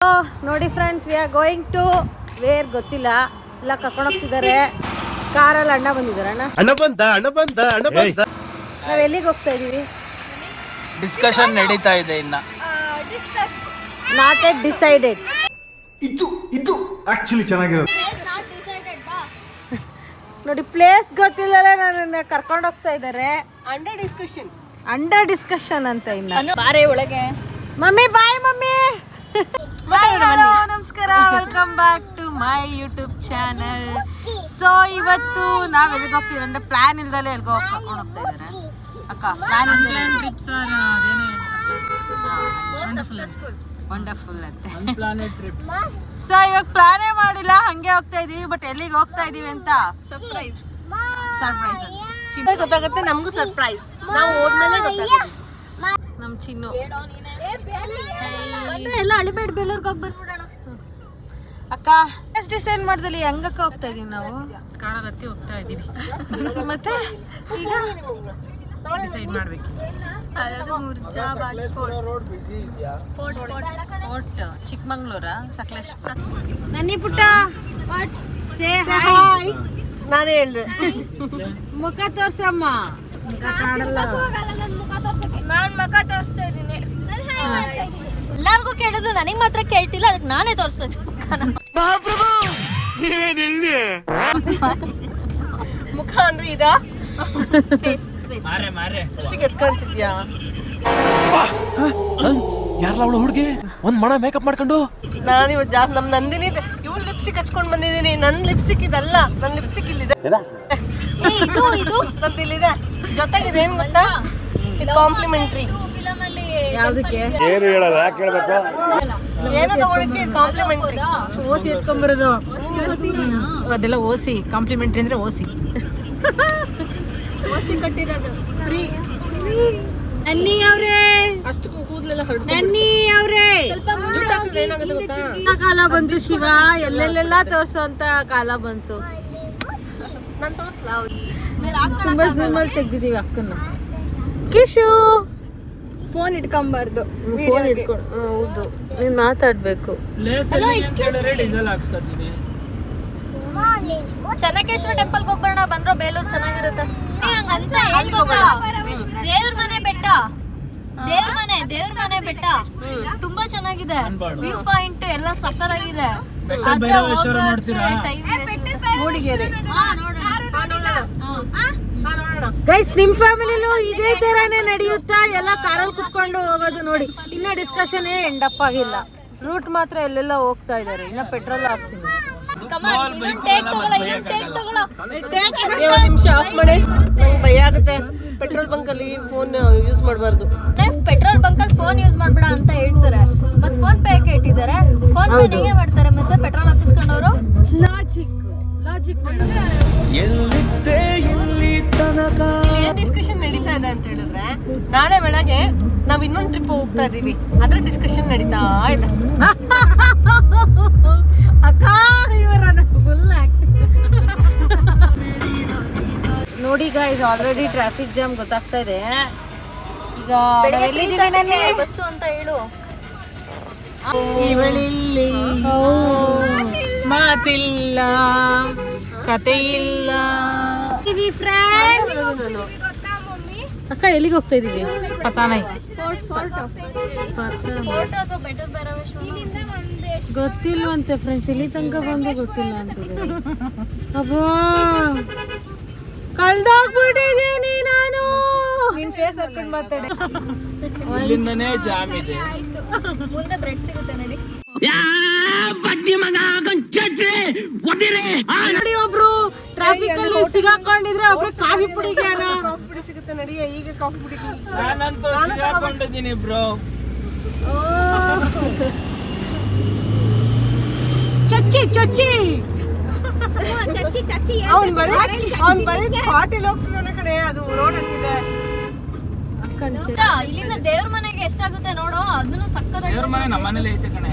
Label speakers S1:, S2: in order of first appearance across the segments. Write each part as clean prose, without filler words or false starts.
S1: ನೋಡಿ friends, we are going to where ಗೊತ್ತಿಲ್ಲ, ಎಲ್ಲ ಕರ್ಕೊಂಡು ಹೋಗ್ತಿದ್ದಾರೆ. ಕಾರಲ್ಲಿ ಅಣ್ಣ ಬಂದಿದ್ದಾರೆ. ನಾವು ಎಲ್ಲಿಗೆ ಹೋಗ್ತಾ ಇದೀವಿ?
S2: ಡಿಸ್ಕಷನ್ ನಡೀತಾ ಇದೆ, ಇನ್ನ
S1: ನಾಟ್ ಎಟ್ ಡಿಸೈಡೆಡ್.
S3: ಇದು ಆಕ್ಚುಲಿ ಚೆನ್ನಾಗಿರೋದು
S1: ನೋಡಿ, ಪ್ಲೇಸ್ ಗೊತ್ತಿಲ್ಲಲ್ಲ, ನನ್ನ ಕರ್ಕೊಂಡು ಹೋಗ್ತಾ ಇದ್ದಾರೆ. ಅಂಡರ್ ಡಿಸ್ಕಷನ್ ಅಂತ. ಇನ್ನ
S4: ಬಾರೆ ಒಳಗೆ.
S1: Mummy bye. ಮಮ್ಮಿ ಹಲೋ ನಮಸ್ಕಾರ, welcome back to my YouTube channel. So ಇವತ್ತು ನಾವ್ ಎಲ್ಲಿಗೆ ಹೋಗ್ತೀವಿ ಅಂದ್ರೆ ಪ್ಲಾನ್ ಇಲ್ದಲೆ ಎಲ್ಗೋ ಕರ್ಕೊಂಡು ಹೋಗ್ತಾ ಇದ್ದಾರೆ ಅಕ್ಕ. ಪ್ಲಾನ್ ವಂಡರ್ಫುಲ್ ಅಂತೆ. ಸೊ ಇವಾಗ ಪ್ಲಾನೇ ಮಾಡಿಲ್ಲ, ಹಂಗೆ ಹೋಗ್ತಾ ಇದೀವಿ. ಬಟ್ ಎಲ್ಲಿಗೆ ಹೋಗ್ತಾ ಇದೀವಿ ಅಂತ ಸರ್ಪ್ರೈಸ್ ಗೊತ್ತಾಗುತ್ತೆ. ನಮಗೂ ಸರ್ಪ್ರೈಸ್, ನಾವು ಹೋದ್ಮೇಲೆ ಗೊತ್ತಾಗುತ್ತೆ. ನಮ್ ಚಿನ್ನು
S4: ಎಲ್ಲ ಹಳಿಬೇಡ ಬೇಲೂರ್ಗೆ ಹೋಗಿ ಬಂದ್ಬಿಡೋಣ
S1: ಅಕ್ಕ. ಎಷ್ಟು ಡಿಸೈಡ್ ಮಾಡ್ದಲ್ಲಿ ಹೆಂಗಕ್ಕ ಹೋಗ್ತಾ ಇದೀವಿ ನಾವು? ಕಾರಲ್ಲಿ ಹತ್ತಿ ಹೋಗ್ತಾ ಇದೀವಿ. ಮತ್ತೆ ಈಗ ಡಿಸೈಡ್ ಮಾಡ್ಬೇಕು. ಫೋರ್ಟ್ ಚಿಕ್ಕಮಂಗ್ಳೂರ, ಸಕಲೇಶ್ಪುರ. ನನ್ನಿ ಪುಟ್ಟ ಸೇ ಹಾಯ್. ನಾನು ಹೇಳ್ದೆ ಮುಖ ತೋರ್ಸಮ್ಮ.
S4: ನಾನ್ ಮುಖ ತೋರಿಸ್ತಾ ಇದೀನಿ. ಎಲ್ಲಾರ್ಗು ಕೇಳಿದ್ರು, ನನಗ್ ಮಾತ್ರ ಕೇಳ್ತಿಲ್ಲ, ಅದಕ್ಕೆ ನಾನೇ ತೋರಿಸ್ತಾ ಇದ್ದೀನಿ
S1: ಮುಖ ಅಂದ್ರೆ ಇದಾ? ಎತ್ಕೊಂತಿದ್ಯಾ?
S2: ಯಾರಲ್ಲ ಅವಳು ಹುಡುಗಿ ಒಂದ್ ಮಣ ಮೇಕಪ್ ಮಾಡ್ಕೊಂಡು?
S1: ನಾನು ಇವತ್ತು ಜಾಸ್ತಿ ನಮ್ ನಂದಿನಿ ಇವ್ಳು ಲಿಪ್ಸ್ಟಿಕ್ ಹಚ್ಕೊಂಡ್ ಬಂದಿದ್ದೀನಿ. ನನ್ ಲಿಪ್ಸ್ಟಿಕ್ ಇದಲ್ಲ, ನನ್ ಲಿಪ್ಸ್ಟಿಕ್ ಇಲ್ಲಿದೆ.
S4: ಇದು ಇದು
S1: ನಂದು ಇಲ್ಲಿದೆ. ಜೊತೆಗಿದೆ ಏನ್ ಗೊತ್ತಾ? ಇದು ಕಾಂಪ್ಲಿಮೆಂಟ್ರಿ.
S4: ಫಿಲಮ್ ಅಲ್ಲಿ
S1: ಯಾವ್ದಕ್ಕೆ
S3: ಏನು ಹೇಳಲ್ಲ, ಯಾಕೆ ಹೇಳ್ಬೇಕು?
S1: ಏನೋ ತಗೊಂಡಿದ್ವಿ, ಕಾಂಪ್ಲಿಮೆಂಟ್ರಿ. ಓಸಿ ಎತ್ಕೊಂಡ್ಬರೋದು ಅದೆಲ್ಲ. ಓಸಿ ಕಾಂಪ್ಲಿಮೆಂಟ್ರಿ ಅಂದ್ರೆ ಓಸಿ
S4: ಕಟ್ಟಿರೋದು
S1: ಫ್ರೀ. ನನ್ನಿ ಅವ್ರೆ, ಅಷ್ಟು ಕೂದಲೆಲ್ಲ ನನ್ನಿ ಅವ್ರೆ, ಕಾಲ ಬಂತು ಶಿವ. ಎಲ್ಲೆಲ್ಲೆಲ್ಲ ತೋರ್ಸೋ ಅಂತ ಕಾಲ ಬಂತು. ನಾನ್ ತೋರ್ಸ್ಲಾ? ತುಂಬಾ ಜೂಮ್ ಅಲ್ಲಿ ತೆಗ್ದಿದೀವಿ ಅಕ್ಕನ್ನ. ಕಿಶು ಫೋನ್ ಇಟ್ಕೊಂಬಾರ್ದು, ಫೋನ್ ಇಟ್ಕೊಂಡು. ಹೌದು, ನೀನ್ ಮಾತಾಡ್ಬೇಕು.
S2: ಡೀಸೆಲ್ ಹಾಕ್ಸ್ಕೊತೀನಿ.
S4: ಚೆನ್ನಕೇಶ್ವರ ಟೆಂಪಲ್ ಹೋಗ್ಬರೋಣ, ಬಂದ್ರೋ ಬೇಲೂರು ಚೆನ್ನಾಗಿರುತ್ತೆ. ದೇವ್ರ ಮನೆ ಬೆಟ್ಟ, ದೇವ್ರ ಮನೆ ಬೆಟ್ಟ ತುಂಬಾ ಚೆನ್ನಾಗಿದೆ. ವ್ಯೂ ಪಾಯಿಂಟ್ ಎಲ್ಲ ಸಕ್ಕತ್ತಾಗಿದೆ.
S1: ಗೈಸ್, ನಿಮ್ ಫ್ಯಾಮಿಲಿಲೂ ಇದೇ ತರಾನೇ ನಡೆಯುತ್ತಾ? ಎಲ್ಲ ಕಾರಲ್ಲಿ ಕುತ್ಕೊಂಡು ಹೋಗೋದು ನೋಡಿ. ಇನ್ನ ಡಿಸ್ಕಷನ್ ಎಂಡ್ ಅಪ್ ಆಗಿಲ್ಲ. ರೂಟ್ ಮಾತ್ರ ಎಲ್ಲೆಲ್ಲ ಹೋಗ್ತಾ ಇದಾರೆ. ಇನ್ನ ಪೆಟ್ರೋಲ್ ಹಾಕ್ಸಿಲ್ಲ. ನಿಮಿಷ ಆಫ್ ಮಾಡಿ, ನಂಗೆ ಭಯ ಆಗುತ್ತೆ. ಪೆಟ್ರೋಲ್ ಬಂಕ್ ಅಲ್ಲಿ ಫೋನ್ ಯೂಸ್ ಮಾಡಬಾರ್ದು.
S4: ಪೆಟ್ರೋಲ್ ಬಂಕ್ ಅಲ್ಲಿ ಫೋನ್ ಯೂಸ್ ಮಾಡ್ಬೇಡ ಅಂತ ಹೇಳ್ತಾರೆ. ಮತ್ತೆ ಫೋನ್ ಪೇ ಇಟ್ಟಿದ್ದಾರೆ, ಫೋನ್ ಪೇ ಹೇಗೆ ಮಾಡ್ತಾರೆ? ಮತ್ತೆ ಪೆಟ್ರೋಲ್ ಹಾಕಿಸ್ಕೊಂಡವರು
S1: ಲಾಜಿಕ್ ಏನ್ ಡಿಸ್ಕಷನ್ ನಡೀತಾ ಇದೆ ಅಂತ ಹೇಳಿದ್ರೆ, ನಾಳೆ ಬೆಳಗ್ಗೆ ನಾವ್ ಇನ್ನೊಂದು ಟ್ರಿಪ್ ಹೋಗ್ತಾ ಇದೀವಿ, ಅದ್ರ ಡಿಸ್ಕಷನ್ ನಡೀತಾ ಇದೆ. ಅಕ್ಕ ಇವರ ಫುಲ್ ನೋಡಿ ಗೈಸ್, ಆಲ್ರೆಡಿ ಟ್ರಾಫಿಕ್ ಜಾಮ್ ಗೊತ್ತಾಗ್ತಾ ಇದೆ. ಈಗ
S4: ಬಸ್ಸು ಅಂತ ಹೇಳು.
S1: ಮಾತಿಲ್ಲ, ಕತೆ ಇಲ್ಲ. ಅಕ್ಕ ಎಲ್ಲಿಗೆ ಹೋಗ್ತಾ ಇದೀವಿ? ಪತಾನೈ ಗೊತ್ತಿಲ್ವಂತೆ ಫ್ರೆಂಡ್ಸ್. ಇಲ್ಲಿ ತನಕ ಬಂದು ಗೊತ್ತಿಲ್ಲ ಅಂತಿದೆ. ಅಬ್ಬಾ, ಕಳ್ದೋಗ್ಬಿಟ್ಟಿದ್ದೀನಿ ನಾನು. ನಿನ್ ಫೇಸ್ ಹಾಕೊಂಡು ಮಾತಾಡಿ.
S2: ಇಲ್ಲಿಂದನೇ ಜಾಮ್ ಇದೆ.
S4: ಮುಂದೆ ಬ್ರೆಡ್ ಸಿಗುತ್ತೆ ನೋಡಿ.
S1: ನೋಡಿ, ಒಬ್ರು ಟ್ರಾಫಿಕ್ ಅಲ್ಲಿ ಸಿಗಾಕೊಂಡಿದ್ರೆ ಒಬ್ರು ಕಾಫಿ ಪುಡಿಗೆ ಕಾಫಿ ಸಿಗುತ್ತೆ ನೋಡಿ. ಈಗ ಕಾಫಿ ಪುಡಿ
S2: ನಾನಂತೂ ಸಿಗಾಕೊಂಡಿದ್ದೀನಿ ಬ್ರೋ.
S1: ಚಚ್ಚಿ ಚಚ್ಚಿ
S4: ಚಚ್ಚಿ
S1: ಅವ್ನು ಬರೀ ಪಾಟೀಲ್ ಹೋಗ್ತಿದ್ದಾನೆ ಕಡೆ. ಅದು ರೋಡ್ ಅಂತಿದೆ.
S4: ಇಲ್ಲಿಂದ ದೇವ್ರ ಮನೆಗೆ ಎಷ್ಟಾಗುತ್ತೆ ನೋಡು. ಅದನ್ನು ಸಕ್ಕತ್ತಾಗಿ
S2: ದೇವ್ರ ಮನೆ ನಮ್ಮ ಮನೇಲಿ ಐತೆ ಕಣೆ.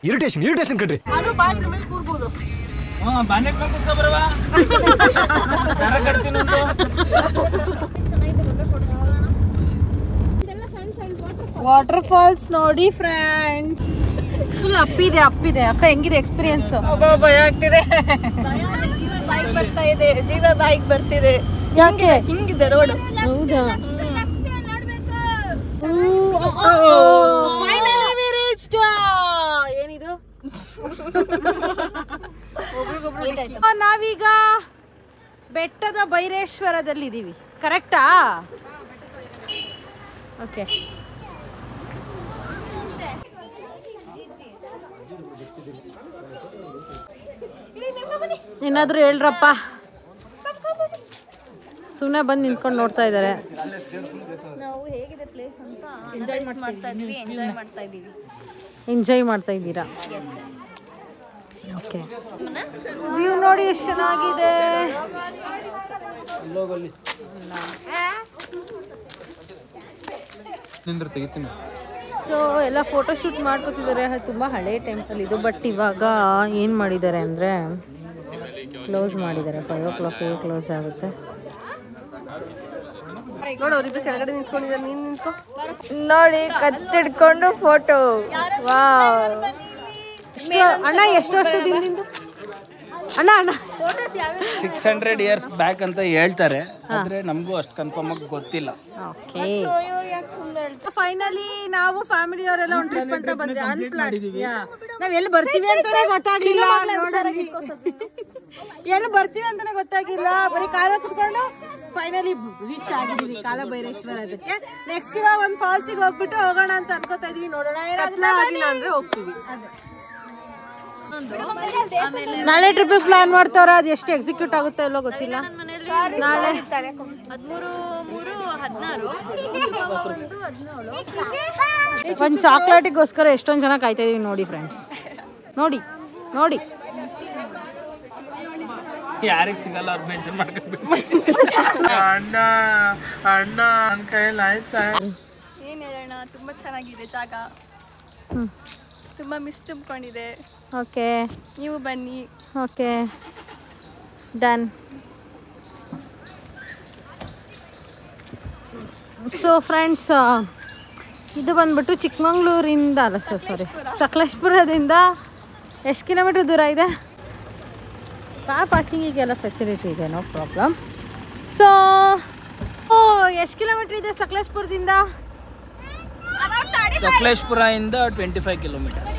S3: ಇರಿಟೇಷನ್ ಕಣ್ರಿ.
S1: ಅದು ಬಾಗಿಲ ಮೇಲೆ ಕೂರ್ಬೋದು.
S2: ಬಾನೆಟ್ ಮೇಲೆ ಕೂತ್ಕೊ ಬರವಾ, ದರ ಕಟ್ತೀನಿ ಒಂದು.
S1: ವಾಟರ್ ಫಾಲ್ಸ್ ನೋಡಿ ಫ್ರೆಂಡ್ಸ್. ಫುಲ್ ಅಪ್ಪಿದೆ ಅಕ್ಕ. ಹೆಂಗಿದೆ ಎಕ್ಸ್ಪೀರಿಯನ್ಸ್? ಭಯ ಆಗ್ತಿದೆ.
S4: ಬೈಕ್ ಬರ್ತಾ ಇದೆ, ಜೀವ ಬೈಕ್ ಬರ್ತಿದೆ.
S1: ಯಾಕೆ
S4: ಹಿಂಗಿದೆ ರೋಡ್?
S1: ಹೌದಾ? Finally we reached. ಏನಿದು? ನಾವೀಗ ಬೆಟ್ಟದ ಬೈರೇಶ್ವರದಲ್ಲಿದ್ದೀವಿ, ಕರೆಕ್ಟಾ? ಓಕೆ. ಏನಾದರೂ ಹೇಳ್ರಪ್ಪ. ಸುಮ್ಮನೆ ಬಂದು ನಿಂತ್ಕೊಂಡು ನೋಡ್ತಾ ಇದ್ದಾರೆ.
S4: ನಾವು ಹೇಗಿದೆ ಪ್ಲೇಸ್ ಅಂತ ಎಂಜಾಯ್ ಮಾಡ್ತಾ ಇದ್ದೀವಿ.
S1: ಎಂಜಾಯ್ ಮಾಡ್ತಾ ಇದ್ದೀರಾ? ಓಕೆ. ವ್ಯೂ ನೋಡಿ ಎಷ್ಟು ಚೆನ್ನಾಗಿದೆ. ಸೊ ಎಲ್ಲ ಫೋಟೋ ಶೂಟ್ ಮಾಡ್ಕೊತಿದ್ದಾರೆ. ತುಂಬ ಹಳೆ ಟೆಂಪಲ್ ಇದು. ಬಟ್ ಇವಾಗ ಏನು ಮಾಡಿದ್ದಾರೆ ಅಂದರೆ ಕ್ಲೋಸ್ ಮಾಡಿದ್ದಾರೆ. 5 o'clock ಕ್ಲೋಸ್ ಆಗುತ್ತೆ. ಕೆಳಗಡೆ ನಿಂತ್ಕೊಂಡಿದ್ದಾರೆ. ನೀನು ನಿಂತ್ಕೊ ನೋಡಿ, ಕತ್ತಿಡ್ಕೊಂಡು ಫೋಟೋ. ವಾವ್. ಅಣ್ಣ ಎಷ್ಟು ವರ್ಷದಿಂದ ಅಣ್ಣ?
S2: 600 years ಬ್ಯಾಕ್ ಅಂತ ಹೇಳ್ತಾರೆ, ಆದ್ರೆ ನಮಗೂ ಅಷ್ಟು ಕನ್ಫರ್ಮ್ ಆಗಿ ಗೊತ್ತಿಲ್ಲ.
S1: ಓಕೆ. ಫೈನಲಿ ನಾವು ಫ್ಯಾಮಿಲಿ ಅವರೆಲ್ಲ ಒಂದು ಟ್ರಿಪ್ ಅಂತ ಬಂದ್ವಿ. ನಾವ್ ಎಲ್ಲಿ ಬರ್ತೀವಿ ಅಂತಾನೆ ಗೊತ್ತಾಗ್ಲಿಲ್ಲ. ಎಲ್ಲಿ ಬರ್ತೀವಿ ಅಂತಾನೆ ಗೊತ್ತಾಗಿಲ್ಲ. ಬರೀ ಕಾಲ ಕುತ್ಕೊಂಡು ಫೈನಲಿ ರೀಚ್ ಆಗಿದೀವಿ ಕಾಲಭೈರೇಶ್ವರ. ಅದಕ್ಕೆ ನೆಕ್ಸ್ಟ್ ಇವಾಗ ಒಂದು ಫಾಲ್ಸಿಗೆ ಹೋಗ್ಬಿಟ್ಟು ಹೋಗೋಣ ಅಂತ ಅನ್ಕೋತಾ ಇದೀವಿ. ನೋಡೋಣ ಏನಾಗಿಲ್ಲ ಅಂದ್ರೆ ಹೋಗ್ತೀವಿ. ನಾಳೆ ಟ್ರಿಪ್ ಪ್ಲಾನ್ ಮಾಡ್ತಾವ್ರ. ಅದು ಎಷ್ಟು ಎಕ್ಸಿಕ್ಯೂಟ್ ಆಗುತ್ತೆ ಅಲ್ಲೋ ಗೊತ್ತಿಲ್ಲ. ನಾಳೆ 13, 1 ಚಾಕ್ಲೇಟಿಗೋಸ್ಕರ ಎಷ್ಟೊಂದು ಜನ ಕಾಯ್ತಾ ಇದೀವಿ ನೋಡಿ ಫ್ರೆಂಡ್ಸ್. ನೋಡಿ ನೋಡಿ
S2: ಯಾರಿಗೆ ಸಿಗಲ್ಲ ಅವ್ರು ಬೇಜಾರು ಮಾಡ್ಕೊಬೇಕು.
S5: ಅಣ್ಣ ನನ್ನ ಕೈಯಲ್ಲಿ ಆಯ್ತಾ?
S4: ಏನ್ ಹೇಳೋಣ, ತುಂಬಾ ಚೆನ್ನಾಗಿದೆ ಜಾಗ. ತುಂಬಾ ಮಿಸ್ ತುಂಬಿಕೊಂಡಿದೆ.
S1: ಓಕೆ,
S4: ನೀವು ಬನ್ನಿ.
S1: Okay, done. ಸೊ ಫ್ರೆಂಡ್ಸ್, ಇದು ಬಂದ್ಬಿಟ್ಟು ಚಿಕ್ಕಮಂಗ್ಳೂರಿಂದ ಅಲ್ಲ ಸಾರಿ ಸಕಲೇಶ್ಪುರದಿಂದ ಎಷ್ಟು ಕಿಲೋಮೀಟ್ರ್ ದೂರ ಇದೆ? ಕಾರ್ ಪಾರ್ಕಿಂಗಿಗೆಲ್ಲ ಫೆಸಿಲಿಟಿ ಇದೆ, ನೋ ಪ್ರಾಬ್ಲಮ್. ಸೊ ಎಷ್ಟು ಕಿಲೋಮೀಟ್ರ್ ಇದೆ ಸಕಲೇಶ್ಪುರದಿಂದ?
S2: ಸಕಲೇಶ್ಪುರ ಇಂದ 25 kilometers.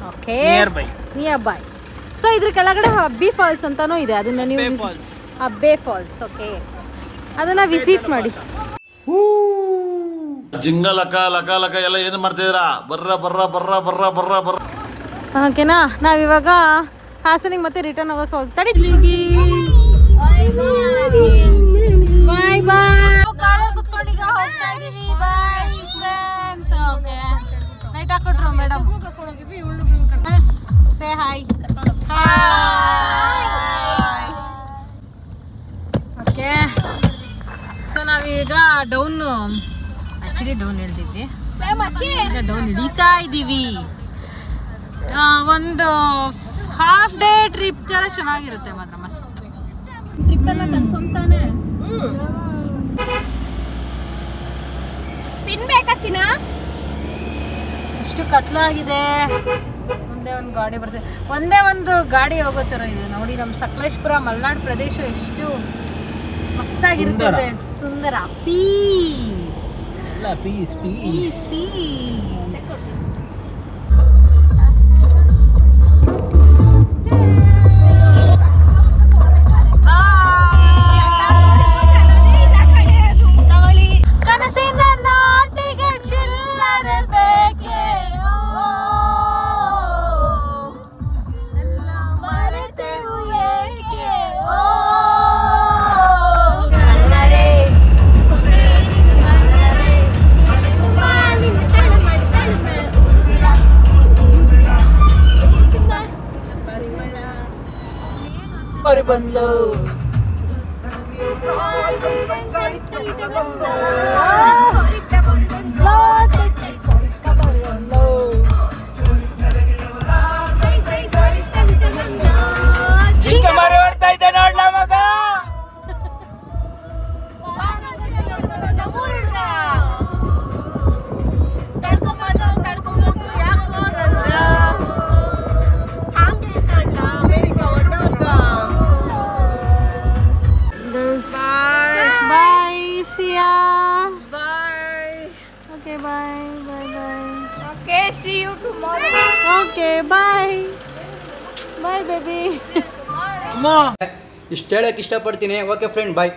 S1: Okay, near by. So ಇದ್ರ ಕೆಳಗಡೆ ಅಬ್ಬಿ ಫಾಲ್ಸ್ ಅಂತಾನೂ ಇದೆ. ಅದನ್ನ ನೀವು ಅಬ್ಬೆ ಫಾಲ್ಸ್, ಓಕೆ, ಅದನ್ನ ವಿಸಿಟ್ ಮಾಡಿ.
S5: ಜಿಂಗ ಲಕ ಲಕ ಲಕ ಎಲ್ಲ ಏನು ಮಾಡ್ತಿದ್ದೀರಾ? ಬರ್ರ ಬರ್ರ ಬರ್ರ ಬರ್ರ ಬರ್ರ ಬರ್ರ.
S1: ಓಕೆನಾ, ನಾವಿವಾಗ ಹಾಸನಿಗೆ ಮತ್ತೆ ರಿಟರ್ನ್ ಹೋಗಕ್ಕೆ ಹೋಗ್ತಾಡಿ. ಬಾಯ್ ಬಾಯ್. ಕಾರಲ್ಲಿ ಕುತ್ಕೊಂಡು ಈಗ ಹೋಗ್ತಾ ಇದೀವಿ. Bye friends. ಓಕೆ, ನೈಟ್ ಹಾಕೊಟ್ರು madam. Say hi. Okay, so ನಾವೀಗ ಡೌನ್ ಹೇಳ್ತಿದ್ವಿ, ಈಗ ಡೌನ್ ಹಿಡಿತಾ ಇದ್ದೀವಿ. ಒಂದು ಹಾಫ್ ಡೇ ಟ್ರಿಪ್ ತರ ಚೆನ್ನಾಗಿರುತ್ತೆ ಮಾತ್ರ, ಮಸ್ತ್.
S4: ಟ್ರಿಪ್ ಎಲ್ಲ ಕನ್ಫರ್ಮ್ ತಾನೆ? ಪಿನ್ ಬೇಕಾ ಚಿನ್ನ?
S1: ಇಷ್ಟು ಕತ್ಲಾಗಿದೆ. ಒಂದೇ ಒಂದು ಗಾಡಿ ಬರ್ತದೆ, ಒಂದೇ ಒಂದು ಗಾಡಿ ಹೋಗೋ ಥರ ಇದೆ ನೋಡಿ. ನಮ್ಮ ಸಕಲೇಶ್ಪುರ ಮಲೆನಾಡು ಪ್ರದೇಶ ಎಷ್ಟು ಮಸ್ತಾಗಿರುತ್ತೆ, ಸುಂದರ. Peace
S2: peace
S1: peace peace. ಕನಸಿನ ನಾಟಿಗೆ ಚಿಲ್ಲರೆ ಬೇಕೆ, ಎಲ್ಲ ಮರೆತೆವು ಏಕೆ? ಬಂದು
S2: ಜಿಂಕೆ ಮರಿ ಹೊಡ್ತಾ ಇದ್ದೆ ನೋಡ್ಲ ಮಗ.
S4: See you tomorrow.
S1: Okay bye bye baby.
S6: ಇಷ್ಟು ಹೇಳಕ್ಕೆ ಇಷ್ಟಪಡ್ತೀನಿ. ಓಕೆ ಫ್ರೆಂಡ್, ಬಾಯ್.